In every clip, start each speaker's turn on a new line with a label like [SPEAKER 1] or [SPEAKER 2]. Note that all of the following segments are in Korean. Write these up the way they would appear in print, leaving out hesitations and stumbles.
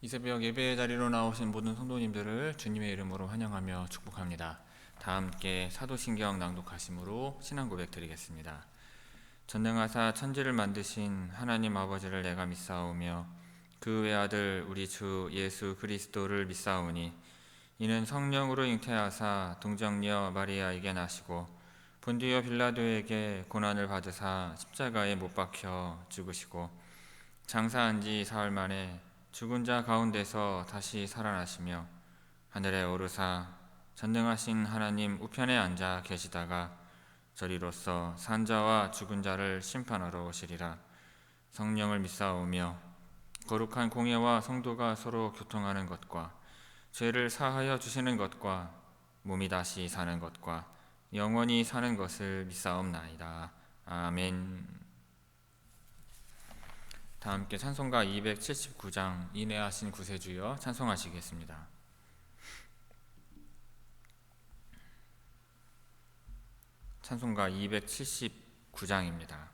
[SPEAKER 1] 이 새벽 예배의 자리로 나오신 모든 성도님들을 주님의 이름으로 환영하며 축복합니다. 다 함께 사도신경 낭독하심으로 신앙 고백 드리겠습니다. 전능하사 천지를 만드신 하나님 아버지를 내가 믿사오며 그 외아들 우리 주 예수 그리스도를 믿사오니 이는 성령으로 잉태하사 동정녀 마리아에게 나시고 본디오 빌라도에게 고난을 받으사 십자가에 못 박혀 죽으시고 장사한 지 사흘 만에 죽은 자 가운데서 다시 살아나시며 하늘에 오르사 전능하신 하나님 우편에 앉아 계시다가 저리로서 산자와 죽은 자를 심판하러 오시리라. 성령을 믿사오며 거룩한 공예와 성도가 서로 교통하는 것과 죄를 사하여 주시는 것과 몸이 다시 사는 것과 영원히 사는 것을 믿사옵나이다. 아멘. 다 함께 찬송가 279장 인내하신 구세주여 찬송하시겠습니다. 찬송가 279장입니다.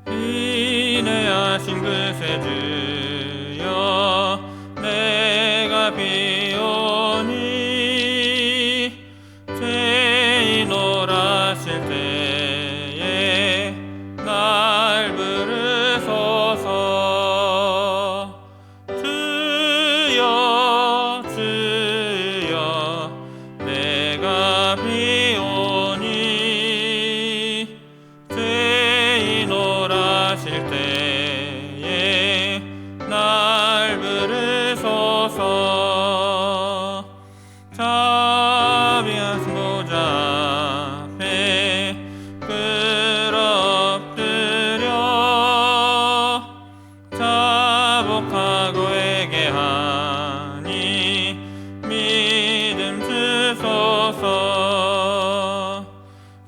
[SPEAKER 1] 인내하신 구세주여 내가 비오니 죄인 오라실 때에 날 부르소서. 주여 주여 내가 비오니 죄인 오라실 때에 날 부르소서. 자비한 승보자 앞에 끌어엎드려 자복하고 회개하니 믿음 주소서.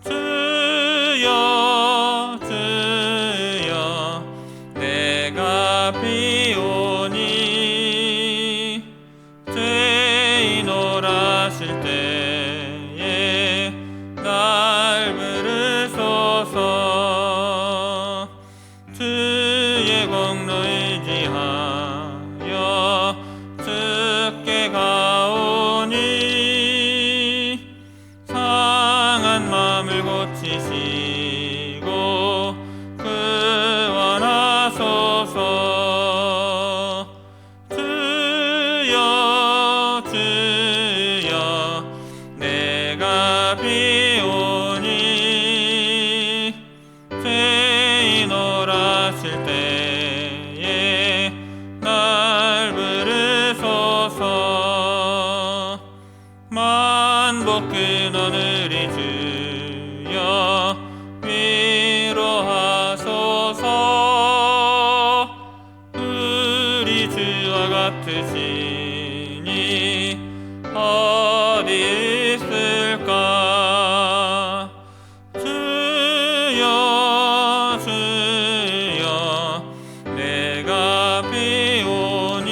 [SPEAKER 1] 주여 주여 내가 비오니 죄인 오라실 때에 날 부르소서. 주의 공로 의지하여 주께 가오니 상한 마음을 고치시고 구원하소서. 주여 주여 내가 비오니 죄인 오라실 때에 날 부르소서. 만복 근원 우리 주여 위로하소서. 우리 주와 같으시니 어디 있을까. 주여 주여 내가 비오니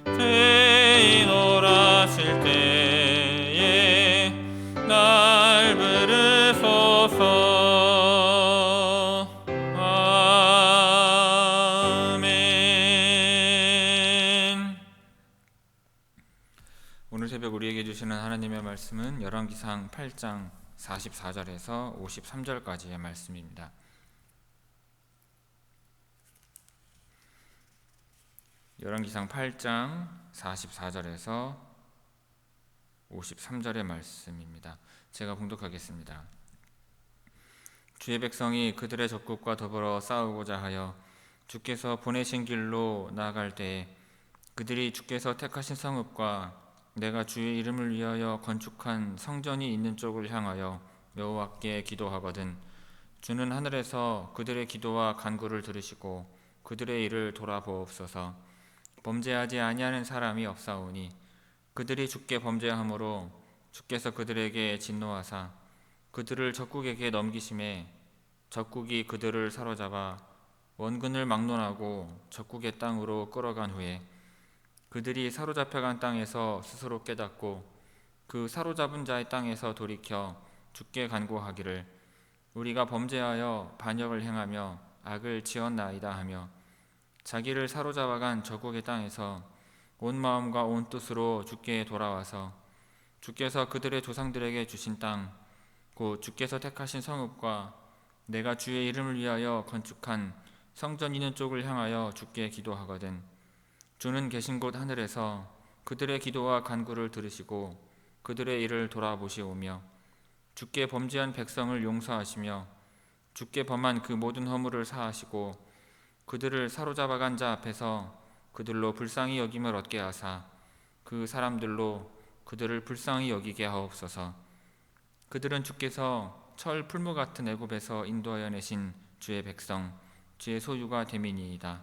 [SPEAKER 1] 죄인 오라실 때에 날 부르소서. 아멘. 오늘 새벽 우리에게 주시는 하나님의 말씀은 열왕기상 8장 44절에서 53절까지의 말씀입니다. 열왕기상 8장 44절에서 53절의 말씀입니다. 제가 봉독하겠습니다. 주의 백성이 그들의 적국과 더불어 싸우고자 하여 주께서 보내신 길로 나아갈 때에 그들이 주께서 택하신 성읍과 내가 주의 이름을 위하여 건축한 성전이 있는 쪽을 향하여 여호와께 기도하거든 주는 하늘에서 그들의 기도와 간구를 들으시고 그들의 일을 돌아보옵소서. 범죄하지 아니하는 사람이 없사오니 그들이 주께 범죄함으로 주께서 그들에게 진노하사 그들을 적국에게 넘기심에 적국이 그들을 사로잡아 원근을 막론하고 적국의 땅으로 끌어간 후에 그들이 사로잡혀간 땅에서 스스로 깨닫고 그 사로잡은 자의 땅에서 돌이켜 주께 간구하기를 우리가 범죄하여 반역을 행하며 악을 지었나이다 하며 자기를 사로잡아간 저국의 땅에서 온 마음과 온 뜻으로 주께 돌아와서 주께서 그들의 조상들에게 주신 땅 곧 주께서 택하신 성읍과 내가 주의 이름을 위하여 건축한 성전 있는 쪽을 향하여 주께 기도하거든 주는 계신 곳 하늘에서 그들의 기도와 간구를 들으시고 그들의 일을 돌아보시오며 주께 범죄한 백성을 용서하시며 주께 범한 그 모든 허물을 사하시고 그들을 사로잡아간 자 앞에서 그들로 불쌍히 여김을 얻게 하사 그 사람들로 그들을 불쌍히 여기게 하옵소서. 그들은 주께서 철 풀무 같은 애굽에서 인도하여 내신 주의 백성 주의 소유가 됨이니이다.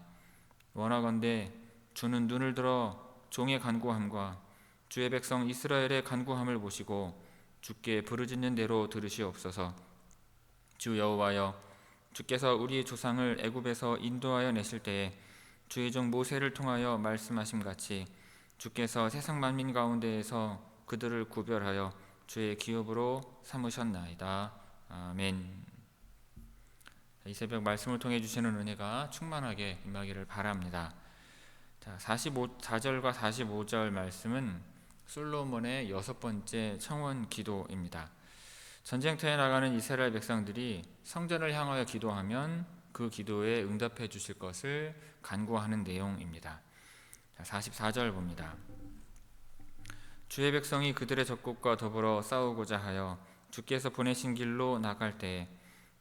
[SPEAKER 1] 원하건대 주는 눈을 들어 종의 간구함과 주의 백성 이스라엘의 간구함을 보시고 주께 부르짖는 대로 들으시옵소서. 주 여호와여 주께서 우리 조상을 애굽에서 인도하여 내실 때에 주의 종 모세를 통하여 말씀하심 같이 주께서 세상 만민 가운데에서 그들을 구별하여 주의 기업으로 삼으셨나이다. 아멘. 이 새벽 말씀을 통해 주시는 은혜가 충만하게 임하기를 바랍니다. 4절과 45절 말씀은 솔로몬의 6번째 청원 기도입니다. 전쟁터에 나가는 이스라엘 백성들이 성전을 향하여 기도하면 그 기도에 응답해 주실 것을 간구하는 내용입니다. 44절 봅니다. 주의 백성이 그들의 적국과 더불어 싸우고자 하여 주께서 보내신 길로 나갈 때에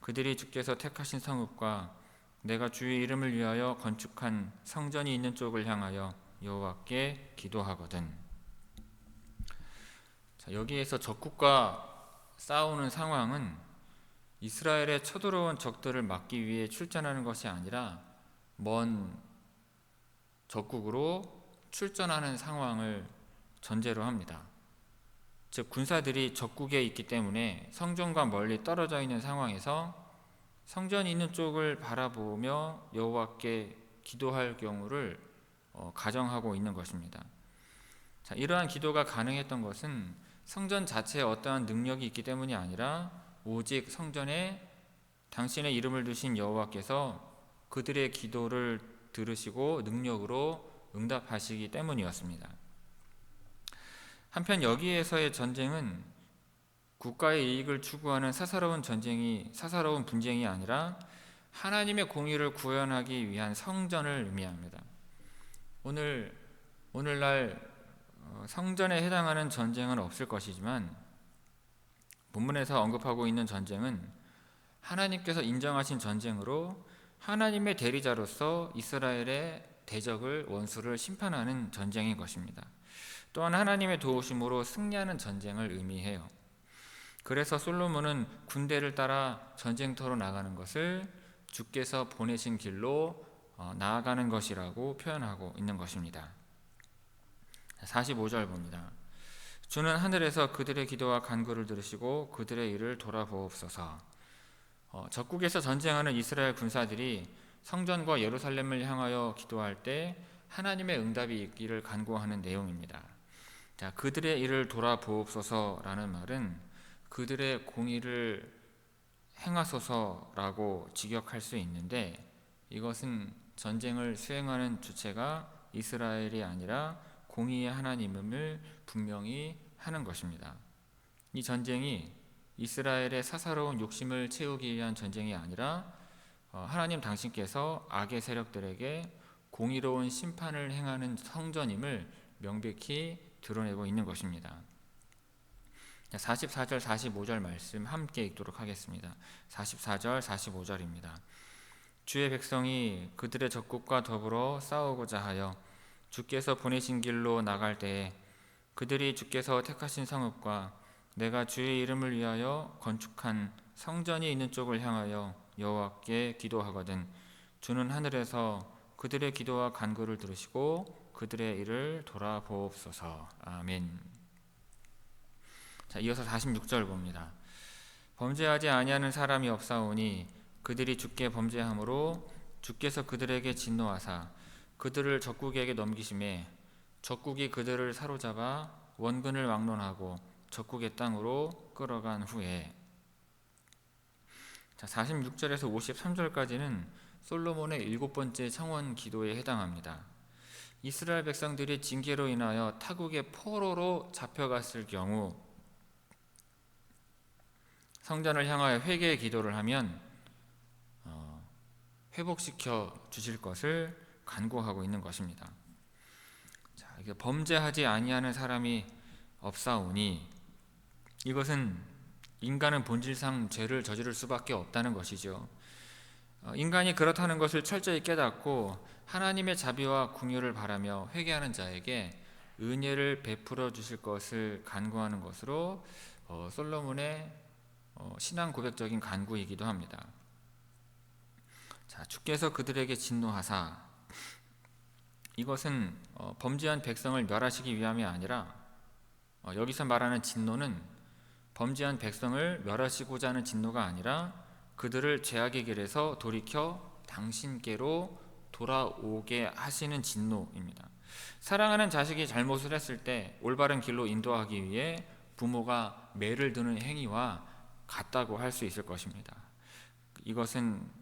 [SPEAKER 1] 그들이 주께서 택하신 성읍과 내가 주의 이름을 위하여 건축한 성전이 있는 쪽을 향하여 여호와께 기도하거든. 여기에서 적국과 싸우는 상황은 이스라엘의 쳐들어온 적들을 막기 위해 출전하는 것이 아니라 먼 적국으로 출전하는 상황을 전제로 합니다. 즉 군사들이 적국에 있기 때문에 성전과 멀리 떨어져 있는 상황에서 성전이 있는 쪽을 바라보며 여호와께 기도할 경우를 가정하고 있는 것입니다. 이러한 기도가 가능했던 것은 성전 자체에 어떠한 능력이 있기 때문이 아니라 오직 성전에 당신의 이름을 두신 여호와께서 그들의 기도를 들으시고 능력으로 응답하시기 때문이었습니다. 한편 여기에서의 전쟁은 국가의 이익을 추구하는 사사로운 분쟁이 아니라 하나님의 공의를 구현하기 위한 성전을 의미합니다. 오늘날 성전에 해당하는 전쟁은 없을 것이지만 본문에서 언급하고 있는 전쟁은 하나님께서 인정하신 전쟁으로 하나님의 대리자로서 이스라엘의 대적을 원수를 심판하는 전쟁인 것입니다. 또한 하나님의 도우심으로 승리하는 전쟁을 의미해요. 그래서 솔로몬은 군대를 따라 전쟁터로 나가는 것을 주께서 보내신 길로 나아가는 것이라고 표현하고 있는 것입니다. 45절 봅니다. 주는 하늘에서 그들의 기도와 간구를 들으시고 그들의 일을 돌아보옵소서. 적국에서 전쟁하는 이스라엘 군사들이 성전과 예루살렘을 향하여 기도할 때 하나님의 응답이 있기를 간구하는 내용입니다. 그들의 일을 돌아보옵소서라는 말은 그들의 공의를 행하소서라고 직역할 수 있는데 이것은 전쟁을 수행하는 주체가 이스라엘이 아니라 공의의 하나님임을 분명히 하는 것입니다. 이 전쟁이 이스라엘의 사사로운 욕심을 채우기 위한 전쟁이 아니라 하나님 당신께서 악의 세력들에게 공의로운 심판을 행하는 성전임을 명백히 드러내고 있는 것입니다. 44절 45절 말씀 함께 읽도록 하겠습니다. 44절 45절입니다. 주의 백성이 그들의 적국과 더불어 싸우고자 하여 주께서 보내신 길로 나갈 때에 그들이 주께서 택하신 성읍과 내가 주의 이름을 위하여 건축한 성전이 있는 쪽을 향하여 여호와께 기도하거든 주는 하늘에서 그들의 기도와 간구를 들으시고 그들의 일을 돌아보옵소서. 아멘. 이어서 46절 봅니다. 범죄하지 아니하는 사람이 없사오니 그들이 주께 범죄함으로 주께서 그들에게 진노하사 그들을 적국에게 넘기심에 적국이 그들을 사로잡아 원근을 왕론하고 적국의 땅으로 끌어간 후에 46절에서 53절까지는 솔로몬의 7번째 청원 기도에 해당합니다. 이스라엘 백성들이 징계로 인하여 타국의 포로로 잡혀갔을 경우 성전을 향하여 회개의 기도를 하면 회복시켜 주실 것을 간구하고 있는 것입니다. 범죄하지 아니하는 사람이 없사오니, 이것은 인간은 본질상 죄를 저지를 수밖에 없다는 것이죠. 인간이 그렇다는 것을 철저히 깨닫고 하나님의 자비와 긍휼을 바라며 회개하는 자에게 은혜를 베풀어 주실 것을 간구하는 것으로 솔로몬의 신앙 고백적인 간구이기도 합니다. 주께서 그들에게 진노하사, 이것은 범죄한 백성을 멸하시기 위함이 아니라, 여기서 말하는 진노는 범죄한 백성을 멸하시고자 하는 진노가 아니라 그들을 죄악의 길에서 돌이켜 당신께로 돌아오게 하시는 진노입니다. 사랑하는 자식이 잘못을 했을 때 올바른 길로 인도하기 위해 부모가 매를 드는 행위와 같다고 할 수 있을 것입니다. 이것은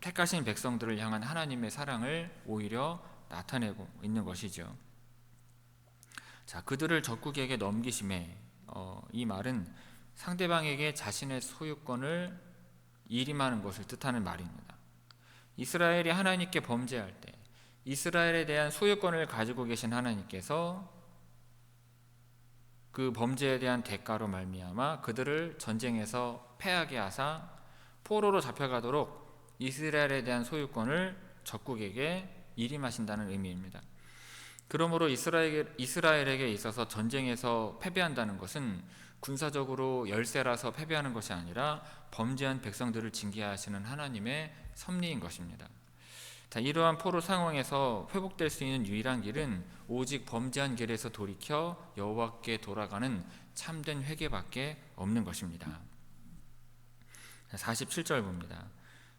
[SPEAKER 1] 택하신 백성들을 향한 하나님의 사랑을 오히려 나타내고 있는 것이죠. 그들을 적국에게 넘기심에, 이 말은 상대방에게 자신의 소유권을 일임하는 것을 뜻하는 말입니다. 이스라엘이 하나님께 범죄할 때 이스라엘에 대한 소유권을 가지고 계신 하나님께서 그 범죄에 대한 대가로 말미암아 그들을 전쟁에서 패하게 하사 포로로 잡혀가도록 이스라엘에 대한 소유권을 적국에게 일임하신다는 의미입니다. 그러므로 이스라엘에게 있어서 전쟁에서 패배한다는 것은 군사적으로 열세라서 패배하는 것이 아니라 범죄한 백성들을 징계하시는 하나님의 섭리인 것입니다. 이러한 포로 상황에서 회복될 수 있는 유일한 길은 오직 범죄한 길에서 돌이켜 여호와께 돌아가는 참된 회개밖에 없는 것입니다. 47절 봅니다.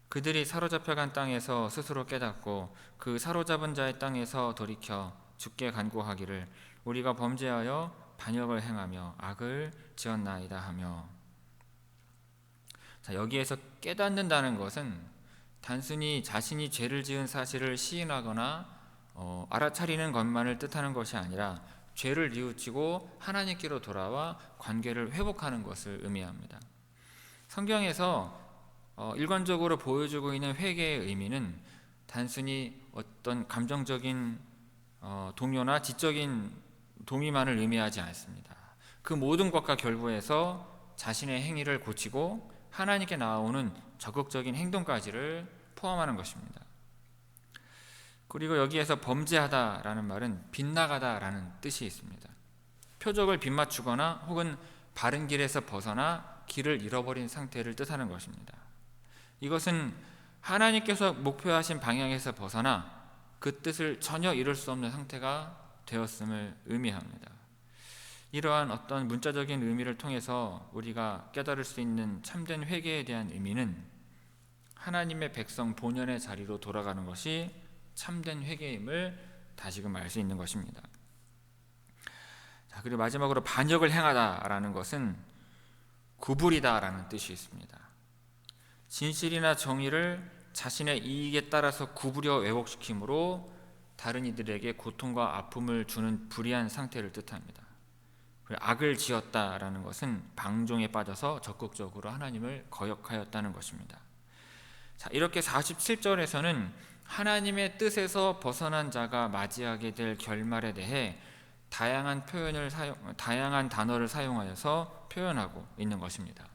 [SPEAKER 1] 그들이 사로잡혀간 땅에서 스스로 깨닫고 그 사로잡은 자의 땅에서 돌이켜 주께 간구하기를 우리가 범죄하여 반역을 행하며 악을 지었나이다 하며. 여기에서 깨닫는다는 것은 단순히 자신이 죄를 지은 사실을 시인하거나 알아차리는 것만을 뜻하는 것이 아니라 죄를 뉘우치고 하나님께로 돌아와 관계를 회복하는 것을 의미합니다. 성경에서 일관적으로 보여주고 있는 회개의 의미는 단순히 어떤 감정적인 동요나 지적인 동의만을 의미하지 않습니다. 그 모든 것과 결부해서 자신의 행위를 고치고 하나님께 나아오는 적극적인 행동까지를 포함하는 것입니다. 그리고 여기에서 범죄하다라는 말은 빗나가다라는 뜻이 있습니다. 표적을 빗맞추거나 혹은 바른 길에서 벗어나 길을 잃어버린 상태를 뜻하는 것입니다. 이것은 하나님께서 목표하신 방향에서 벗어나 그 뜻을 전혀 이룰 수 없는 상태가 되었음을 의미합니다. 이러한 어떤 문자적인 의미를 통해서 우리가 깨달을 수 있는 참된 회개에 대한 의미는 하나님의 백성 본연의 자리로 돌아가는 것이 참된 회개임을 다시금 알 수 있는 것입니다. 그리고 마지막으로 반역을 행하다라는 것은 구부리다라는 뜻이 있습니다. 진실이나 정의를 자신의 이익에 따라서 구부려 왜곡시키므로 다른 이들에게 고통과 아픔을 주는 불의한 상태를 뜻합니다. 악을 지었다라는 것은 방종에 빠져서 적극적으로 하나님을 거역하였다는 것입니다. 이렇게 47절에서는 하나님의 뜻에서 벗어난 자가 맞이하게 될 결말에 대해 다양한 단어를 사용하여서 표현하고 있는 것입니다.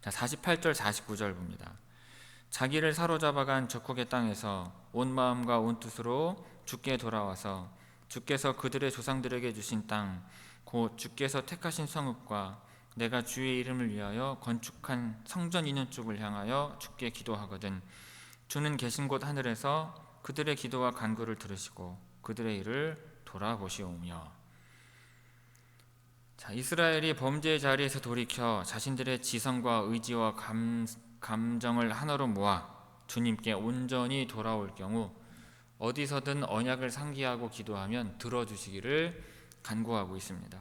[SPEAKER 1] 48절 49절 봅니다. 자기를 사로잡아간 적국의 땅에서 온 마음과 온 뜻으로 주께 돌아와서 주께서 그들의 조상들에게 주신 땅 곧 주께서 택하신 성읍과 내가 주의 이름을 위하여 건축한 성전 있는 쪽을 향하여 주께 기도하거든 주는 계신 곳 하늘에서 그들의 기도와 간구를 들으시고 그들의 일을 돌아보시오며. 이스라엘이 범죄의 자리에서 돌이켜 자신들의 지성과 의지와 감정을 하나로 모아 주님께 온전히 돌아올 경우 어디서든 언약을 상기하고 기도하면 들어주시기를 간구하고 있습니다.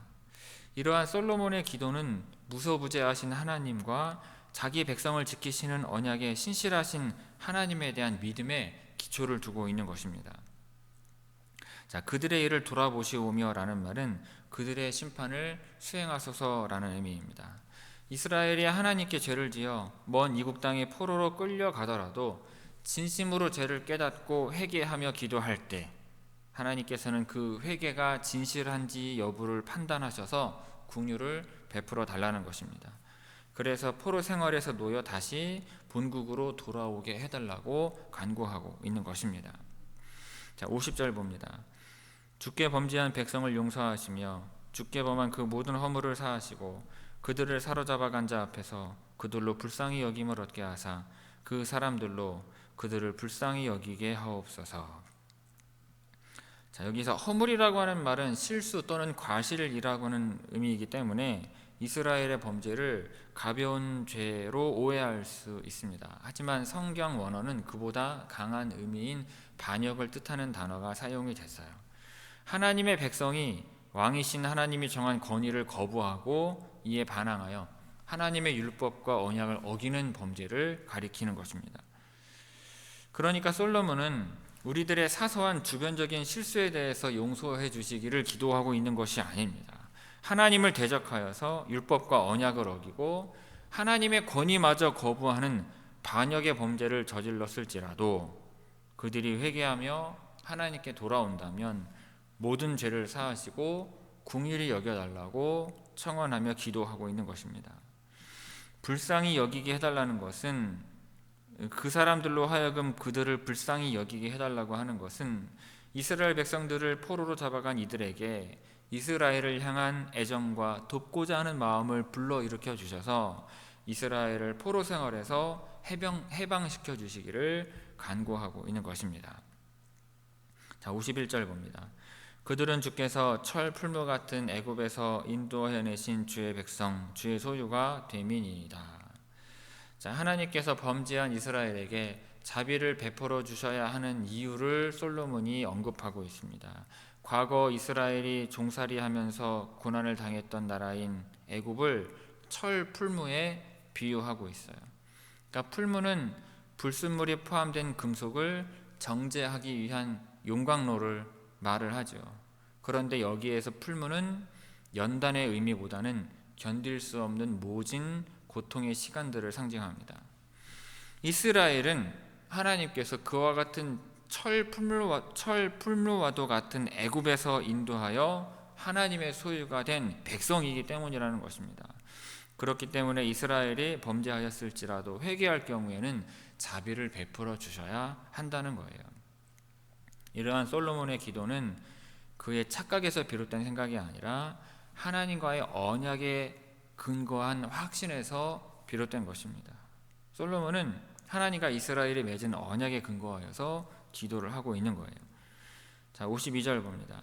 [SPEAKER 1] 이러한 솔로몬의 기도는 무소부재하신 하나님과 자기 백성을 지키시는 언약의 신실하신 하나님에 대한 믿음에 기초를 두고 있는 것입니다. 자, 그들의 일을 돌아보시오며 라는 말은 그들의 심판을 수행하소서라는 의미입니다. 이스라엘이 하나님께 죄를 지어 먼 이국 땅에 포로로 끌려가더라도 진심으로 죄를 깨닫고 회개하며 기도할 때 하나님께서는 그 회개가 진실한지 여부를 판단하셔서 긍휼을 베풀어 달라는 것입니다. 그래서 포로 생활에서 놓여 다시 본국으로 돌아오게 해달라고 간구하고 있는 것입니다. 자, 50절 봅니다. 주께 범죄한 백성을 용서하시며 주께 범한 그 모든 허물을 사하시고 그들을 사로잡아 간 자 앞에서 그들로 불쌍히 여김을 얻게 하사 그 사람들로 그들을 불쌍히 여기게 하옵소서. 자, 여기서 허물이라고 하는 말은 실수 또는 과실이라고 하는 의미이기 때문에 이스라엘의 범죄를 가벼운 죄로 오해할 수 있습니다. 하지만 성경 원어는 그보다 강한 의미인 반역을 뜻하는 단어가 사용이 됐어요. 하나님의 백성이 왕이신 하나님이 정한 권위를 거부하고 이에 반항하여 하나님의 율법과 언약을 어기는 범죄를 가리키는 것입니다. 그러니까 솔로몬은 우리들의 사소한 주변적인 실수에 대해서 용서해 주시기를 기도하고 있는 것이 아닙니다. 하나님을 대적하여서 율법과 언약을 어기고 하나님의 권위마저 거부하는 반역의 범죄를 저질렀을지라도 그들이 회개하며 하나님께 돌아온다면 모든 죄를 사하시고 긍휼히 여겨달라고 청원하며 기도하고 있는 것입니다. 불쌍히 여기게 해달라는 것은 그 사람들로 하여금 그들을 불쌍히 여기게 해달라고 하는 것은 이스라엘 백성들을 포로로 잡아간 이들에게 이스라엘을 향한 애정과 돕고자 하는 마음을 불러일으켜 주셔서 이스라엘을 포로 생활에서 해방시켜 주시기를 간구하고 있는 것입니다. 자, 51절 봅니다. 그들은 주께서 철 풀무 같은 애굽에서 인도해내신 주의 백성 주의 소유가 됨이니이다. 자, 하나님께서 범죄한 이스라엘에게 자비를 베풀어 주셔야 하는 이유를 솔로몬이 언급하고 있습니다. 과거 이스라엘이 종살이하면서 고난을 당했던 나라인 애굽을 철 풀무에 비유하고 있어요. 그러니까 풀무는 불순물이 포함된 금속을 정제하기 위한 용광로를 말을 하죠. 그런데 여기에서 풀무는 연단의 의미보다는 견딜 수 없는 모진 고통의 시간들을 상징합니다. 이스라엘은 하나님께서 그와 같은 철 풀무와도 같은 애굽에서 인도하여 하나님의 소유가 된 백성이기 때문이라는 것입니다. 그렇기 때문에 이스라엘이 범죄하였을지라도 회개할 경우에는 자비를 베풀어 주셔야 한다는 거예요. 이러한 솔로몬의 기도는 그의 착각에서 비롯된 생각이 아니라 하나님과의 언약에 근거한 확신에서 비롯된 것입니다. 솔로몬은 하나님과 이스라엘이 맺은 언약에 근거하여서 기도를 하고 있는 거예요. 자, 52절 봅니다.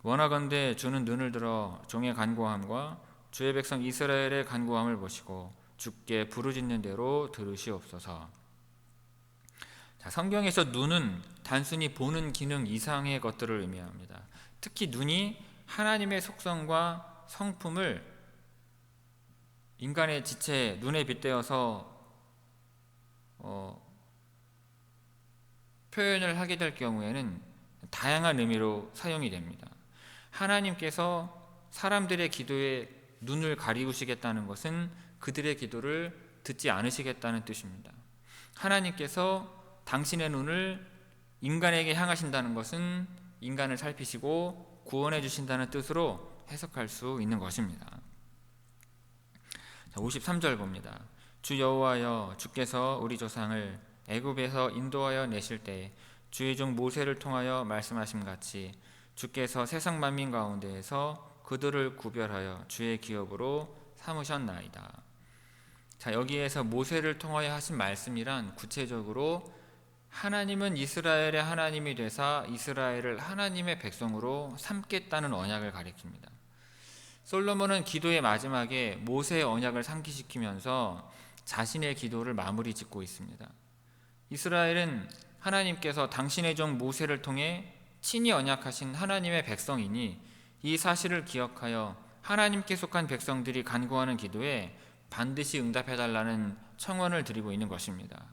[SPEAKER 1] 원하건대 주는 눈을 들어 종의 간구함과 주의 백성 이스라엘의 간구함을 보시고 주께 부르짖는 대로 들으시옵소서. 자, 성경에서 눈은 단순히 보는 기능 이상의 것들을 의미합니다. 특히 눈이 하나님의 속성과 성품을 인간의 지체, 눈에 빗대어서 표현을 하게 될 경우에는 다양한 의미로 사용이 됩니다. 하나님께서 사람들의 기도에 눈을 가리우시겠다는 것은 그들의 기도를 듣지 않으시겠다는 뜻입니다. 하나님께서 당신의 눈을 인간에게 향하신다는 것은 인간을 살피시고 구원해 주신다는 뜻으로 해석할 수 있는 것입니다. 53절 봅니다. 주 여호와여, 주께서 우리 조상을 애굽에서 인도하여 내실 때 주의 종 모세를 통하여 말씀하심 같이 주께서 세상 만민 가운데에서 그들을 구별하여 주의 기업으로 삼으셨나이다. 자, 여기에서 모세를 통하여 하신 말씀이란 구체적으로 하나님은 이스라엘의 하나님이 되사 이스라엘을 하나님의 백성으로 삼겠다는 언약을 가리킵니다. 솔로몬은 기도의 마지막에 모세의 언약을 상기시키면서 자신의 기도를 마무리 짓고 있습니다. 이스라엘은 하나님께서 당신의 종 모세를 통해 친히 언약하신 하나님의 백성이니 이 사실을 기억하여 하나님께 속한 백성들이 간구하는 기도에 반드시 응답해달라는 청원을 드리고 있는 것입니다.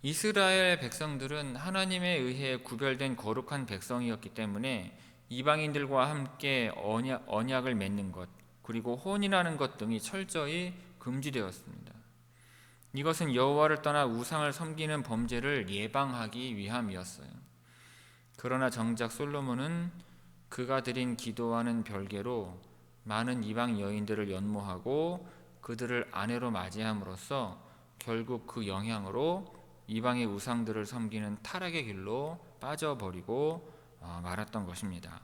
[SPEAKER 1] 이스라엘 백성들은 하나님에 의해 구별된 거룩한 백성이었기 때문에 이방인들과 함께 언약을 맺는 것, 그리고 혼인하는 것 등이 철저히 금지되었습니다. 이것은 여호와를 떠나 우상을 섬기는 범죄를 예방하기 위함이었어요. 그러나 정작 솔로몬은 그가 드린 기도와는 별개로 많은 이방 여인들을 연모하고 그들을 아내로 맞이함으로써 결국 그 영향으로 이방의 우상들을 섬기는 타락의 길로 빠져버리고 말았던 것입니다.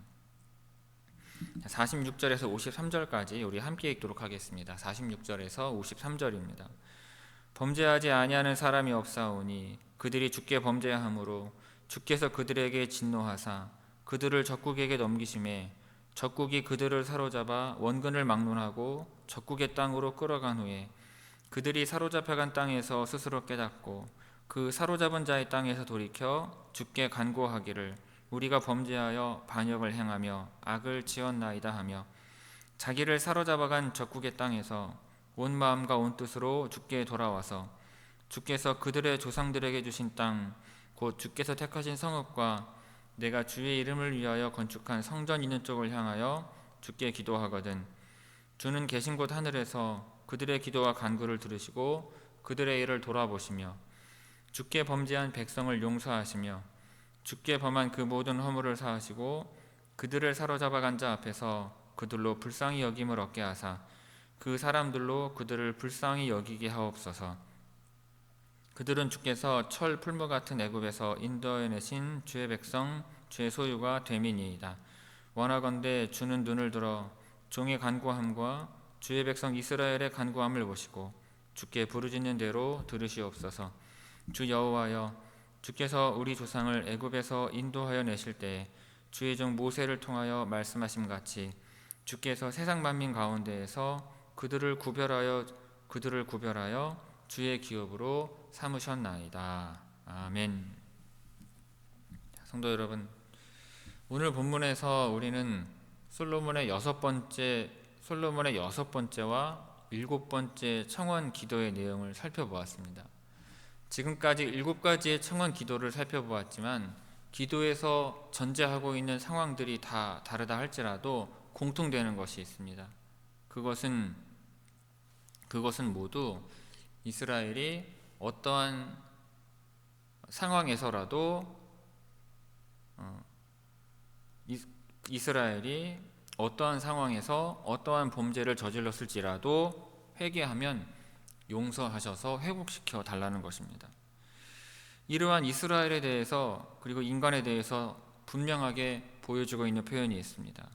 [SPEAKER 1] 46절에서 53절까지 우리 함께 읽도록 하겠습니다. 46절에서 53절입니다. 범죄하지 아니하는 사람이 없사오니 그들이 주께 범죄함으로 주께서 그들에게 진노하사 그들을 적국에게 넘기심에 적국이 그들을 사로잡아 원근을 막론하고 적국의 땅으로 끌어간 후에 그들이 사로잡혀간 땅에서 스스로 깨닫고 그 사로잡은 자의 땅에서 돌이켜 주께 간구하기를 우리가 범죄하여 반역을 행하며 악을 지었나이다 하며 자기를 사로잡아간 적국의 땅에서 온 마음과 온 뜻으로 주께 돌아와서 주께서 그들의 조상들에게 주신 땅 곧 주께서 택하신 성읍과 내가 주의 이름을 위하여 건축한 성전 있는 쪽을 향하여 주께 기도하거든 주는 계신 곳 하늘에서 그들의 기도와 간구를 들으시고 그들의 일을 돌아보시며 주께 범죄한 백성을 용서하시며 주께 범한 그 모든 허물을 사하시고 그들을 사로잡아간 자 앞에서 그들로 불쌍히 여김을 얻게 하사 그 사람들로 그들을 불쌍히 여기게 하옵소서. 그들은 주께서 철 풀무 같은 애굽에서 인도해내신 주의 백성 주의 소유가 됨이니이다. 원하건대 주는 눈을 들어 종의 간구함과 주의 백성 이스라엘의 간구함을 보시고 주께 부르짖는 대로 들으시옵소서. 주 여호와여 주께서 우리 조상을 애굽에서 인도하여 내실 때에 주의 종 모세를 통하여 말씀하심 같이 주께서 세상 만민 가운데에서 그들을 구별하여 주의 기업으로 삼으셨나이다. 아멘. 성도 여러분, 오늘 본문에서 우리는 솔로몬의 여섯 번째와 일곱 번째 청원 기도의 내용을 살펴보았습니다. 지금까지 7가지의 청원 기도를 살펴보았지만 기도에서 전제하고 있는 상황들이 다 다르다 할지라도 공통되는 것이 있습니다. 그것은 모두 이스라엘이 어떠한 상황에서라도 이스라엘이 어떠한 상황에서 어떠한 범죄를 저질렀을지라도 회개하면 용서하셔서 회복시켜 달라는 것입니다. 이러한 이스라엘에 대해서 그리고 인간에 대해서 분명하게 보여주고 있는 표현이 있습니다.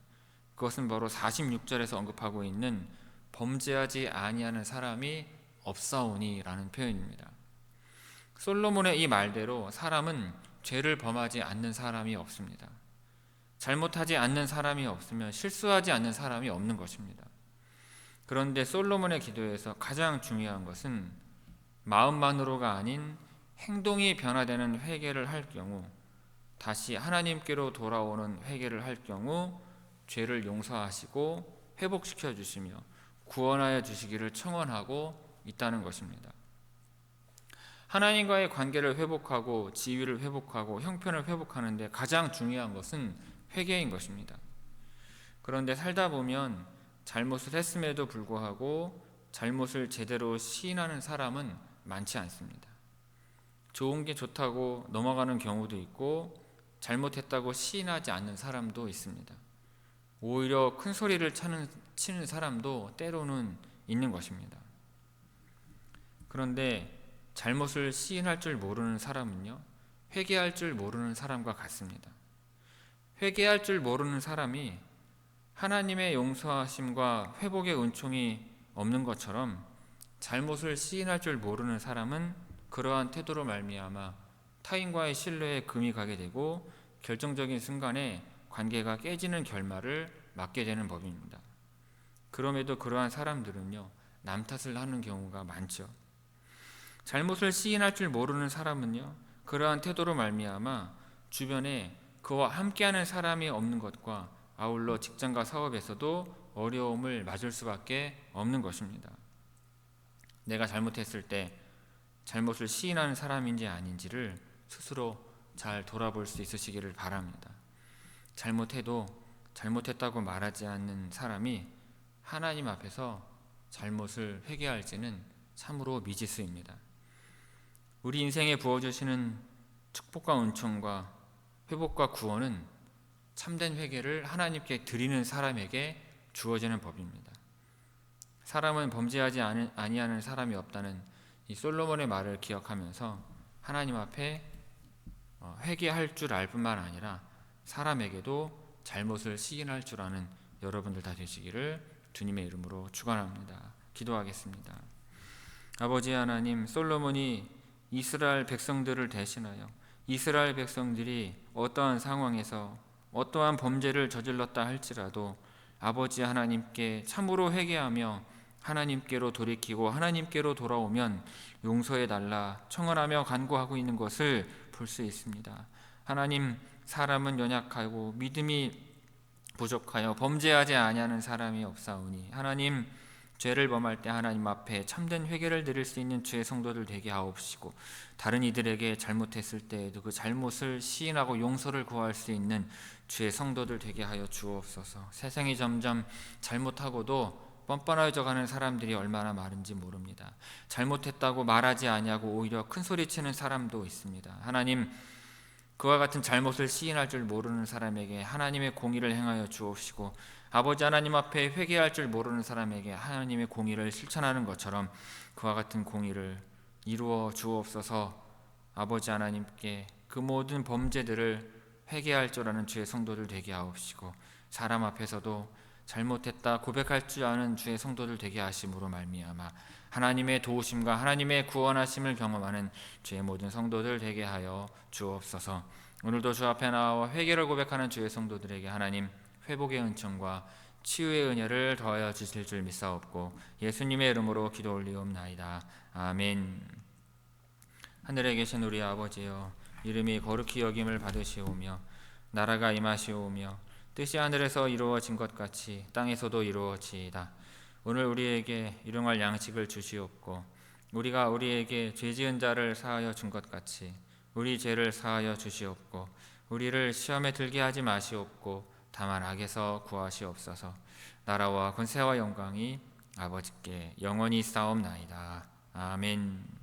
[SPEAKER 1] 그것은 바로 46절에서 언급하고 있는 범죄하지 아니하는 사람이 없사오니라는 표현입니다. 솔로몬의 이 말대로 사람은 죄를 범하지 않는 사람이 없습니다. 잘못하지 않는 사람이 없으면 실수하지 않는 사람이 없는 것입니다. 그런데 솔로몬의 기도에서 가장 중요한 것은 마음만으로가 아닌 행동이 변화되는 회개를 할 경우, 다시 하나님께로 돌아오는 회개를 할 경우 죄를 용서하시고 회복시켜 주시며 구원하여 주시기를 청원하고 있다는 것입니다. 하나님과의 관계를 회복하고 지위를 회복하고 형편을 회복하는데 가장 중요한 것은 회개인 것입니다. 그런데 살다 보면 잘못을 했음에도 불구하고 잘못을 제대로 시인하는 사람은 많지 않습니다. 좋은 게 좋다고 넘어가는 경우도 있고 잘못했다고 시인하지 않는 사람도 있습니다. 오히려 큰 소리를 치는 사람도 때로는 있는 것입니다. 그런데 잘못을 시인할 줄 모르는 사람은요, 회개할 줄 모르는 사람과 같습니다. 회개할 줄 모르는 사람이 하나님의 용서하심과 회복의 은총이 없는 것처럼 잘못을 시인할 줄 모르는 사람은 그러한 태도로 말미암아 타인과의 신뢰에 금이 가게 되고 결정적인 순간에 관계가 깨지는 결말을 맞게 되는 법입니다. 그럼에도 그러한 사람들은요, 남 탓을 하는 경우가 많죠. 잘못을 시인할 줄 모르는 사람은요, 그러한 태도로 말미암아 주변에 그와 함께하는 사람이 없는 것과 아울러 직장과 사업에서도 어려움을 맞을 수밖에 없는 것입니다. 내가 잘못했을 때 잘못을 시인하는 사람인지 아닌지를 스스로 잘 돌아볼 수 있으시기를 바랍니다. 잘못해도 잘못했다고 말하지 않는 사람이 하나님 앞에서 잘못을 회개할지는 참으로 미지수입니다. 우리 인생에 부어주시는 축복과 은총과 회복과 구원은 참된 회개를 하나님께 드리는 사람에게 주어지는 법입니다. 사람은 범죄하지 아니하는 사람이 없다는 이 솔로몬의 말을 기억하면서 하나님 앞에 회개할 줄 알 뿐만 아니라 사람에게도 잘못을 시인할 줄 아는 여러분들 다 되시기를 주님의 이름으로 축원합니다. 기도하겠습니다. 아버지 하나님, 솔로몬이 이스라엘 백성들을 대신하여 이스라엘 백성들이 어떠한 상황에서 어떠한 범죄를 저질렀다 할지라도 아버지 하나님께 참으로 회개하며 하나님께로 돌이키고 하나님께로 돌아오면 용서해 달라 청원하며 간구하고 있는 것을 볼 수 있습니다. 하나님, 사람은 연약하고 믿음이 부족하여 범죄하지 아니하는 사람이 없사오니 하나님, 죄를 범할 때 하나님 앞에 참된 회개를 드릴 수 있는 주의 성도들 되게 하옵시고 다른 이들에게 잘못했을 때에도 그 잘못을 시인하고 용서를 구할 수 있는 주의 성도들 되게 하여 주옵소서. 세상이 점점 잘못하고도 뻔뻔해져 가는 사람들이 얼마나 많은지 모릅니다. 잘못했다고 말하지 아니하고 오히려 큰 소리치는 사람도 있습니다. 하나님, 그와 같은 잘못을 시인할 줄 모르는 사람에게 하나님의 공의를 행하여 주옵시고 아버지 하나님 앞에 회개할 줄 모르는 사람에게 하나님의 공의를 실천하는 것처럼 그와 같은 공의를 이루어 주옵소서. 아버지 하나님께 그 모든 범죄들을 회개할 줄 아는 주의 성도들 되게 하옵시고 사람 앞에서도 잘못했다 고백할 줄 아는 주의 성도들 되게 하심으로 말미암아 하나님의 도우심과 하나님의 구원하심을 경험하는 주의 모든 성도들 되게 하여 주옵소서. 오늘도 주 앞에 나와 회개를 고백하는 주의 성도들에게 하나님 회복의 은총과 치유의 은혜를 더하여 주실 줄 믿사옵고 예수님의 이름으로 기도 올리옵나이다. 아멘. 하늘에 계신 우리 아버지여, 이름이 거룩히 여김을 받으시오며 나라가 임하시오며 뜻이 하늘에서 이루어진 것 같이 땅에서도 이루어지이다. 오늘 우리에게 일용할 양식을 주시옵고 우리가 우리에게 죄지은 자를 사하여 준 것 같이 우리 죄를 사하여 주시옵고 우리를 시험에 들게 하지 마시옵고 다만 악에서 구하시옵소서. 나라와 권세와 영광이 아버지께 영원히 싸움나이다. 아멘.